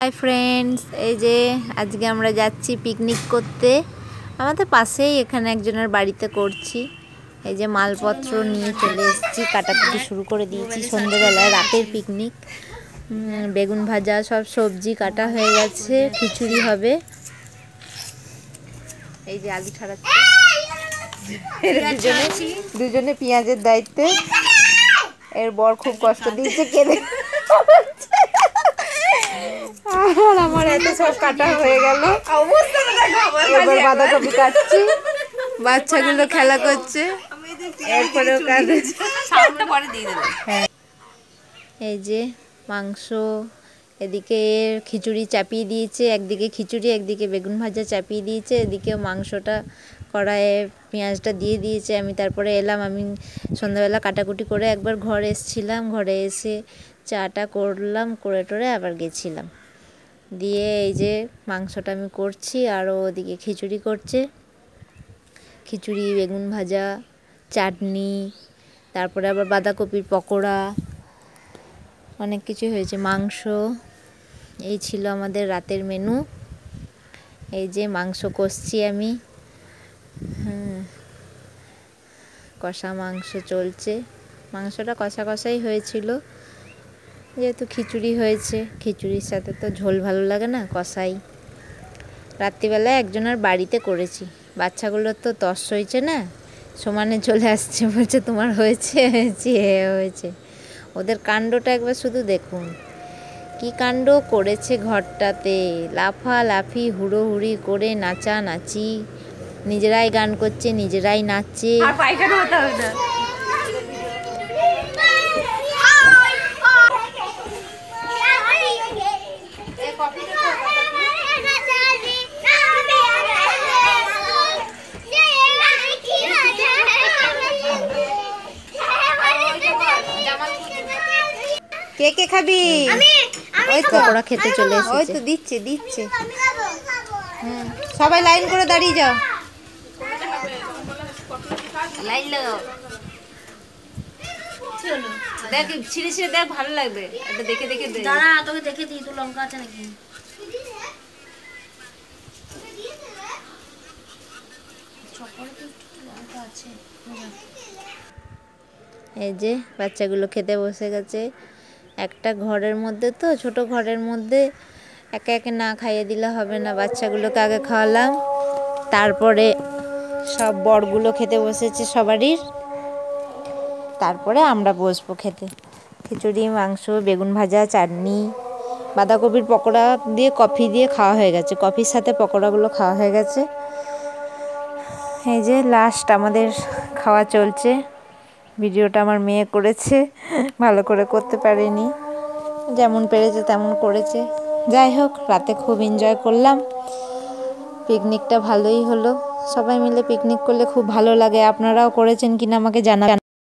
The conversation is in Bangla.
হাই ফ্রেন্ডস, এই যে আজকে আমরা যাচ্ছি পিকনিক করতে। আমাদের পাশেই এখানে একজনের বাড়িতে করছি। এই যে মালপত্র নিয়ে চলে এসেছি, কাটাকুটি শুরু করে দিয়েছি। সন্ধ্যেবেলায় রাতের পিকনিক। বেগুন ভাজা, সব সবজি কাটা হয়ে গেছে, খিচুড়ি হবে। এই যে আলু ছাড়াচ্ছে, দুজনে পেঁয়াজের দায়িত্বে। এর বর খুব কষ্ট দিয়েছে, কেঁদে। আর আমার এত সব কাটা হয়ে গেল। এবার বাঁধাকপি কাটছি, বাচ্চাগুলো খেলা করছে, এরপরেও কাঁদে। এই যে মাংস, এদিকে খিচুড়ি চাপিয়ে দিয়েছে, একদিকে খিচুড়ি একদিকে বেগুন ভাজা চাপিয়ে দিয়েছে, এদিকে মাংসটা কড়াইয়ে পেঁয়াজটা দিয়ে দিয়েছে। আমি তারপরে এলাম, আমি সন্ধ্যাবেলা কাটাকুটি করে একবার ঘরে এসেছিলাম, ঘরে এসে চাটা করলাম, করে টোরে আবার গেছিলাম। দিয়ে এই যে মাংসটা আমি করছি, আর ওদিকে খিচুড়ি করছে। খিচুড়ি, বেগুন ভাজা, চাটনি, তারপরে আবার বাঁধাকপির পকোড়া, অনেক কিছু হয়েছে, মাংস। এই ছিল আমাদের রাতের মেনু। এই যে মাংস কষছি আমি, কষা মাংস চলছে। মাংসটা কষা কষাই হয়েছিল, যেহেতু খিচুড়ি হয়েছে। খিচুড়ির সাথে তো ঝোল ভালো লাগে না, কষাই। রাত্রিবেলায় একজনের বাড়িতে করেছি। বাচ্চাগুলোর তো তস হয়েছে না, সমানে চলে আসছে, বলছে তোমার হয়েছে, হয়েছে। ওদের কাণ্ডটা একবার শুধু দেখুন, কি কাণ্ড করেছে ঘরটাতে। লাফালাফি, হুড়োহুড়ি করে নাচানাচি, নিজেরাই গান করছে, নিজেরাই নাচছে। কে কে খাবি? ওই তো ওরা খেতে চলে এসেছে, ওই তো দিচ্ছে দিচ্ছে। সবাই লাইন করে দাঁড়িয়ে যাও, লাইন লাগাও। দেখ ছিঁড়ে ছিঁড়ে দেখ, ভালো লাগবে। এটা দেখে দেখে দে। দাঁড়া, তোকে দেখে দিই, তো লঙ্কা আছে নাকি। এই যে বাচ্চাগুলো খেতে বসে গেছে। একটা ঘরের মধ্যে তো, ছোট ঘরের মধ্যে একে একে না খাইয়ে দিলে হবে না। বাচ্চাগুলোকে আগে খাওয়ালাম, তারপরে সব বড়গুলো খেতে বসেছে সবারই, তারপরে আমরা বসবো খেতে। খিচুড়ি, মাংস, বেগুন ভাজা, চাটনি, বাঁধাকপির পকোড়া দিয়ে কফি দিয়ে খাওয়া হয়ে গেছে। কফির সাথে পকোড়াগুলো খাওয়া হয়ে গেছে। এই যে লাস্ট আমাদের খাওয়া চলছে। ভিডিওটা আমার মেয়ে করেছে, ভালো করে করতে পারেনি, যেমন পেরেছে তেমন করেছে। যাই হোক, রাতে খুব এনজয় করলাম। পিকনিকটা ভালোই হলো। সবাই মিলে পিকনিক করলে খুব ভালো লাগে। আপনারাও করেছেন কিনা আমাকে জানাবেন।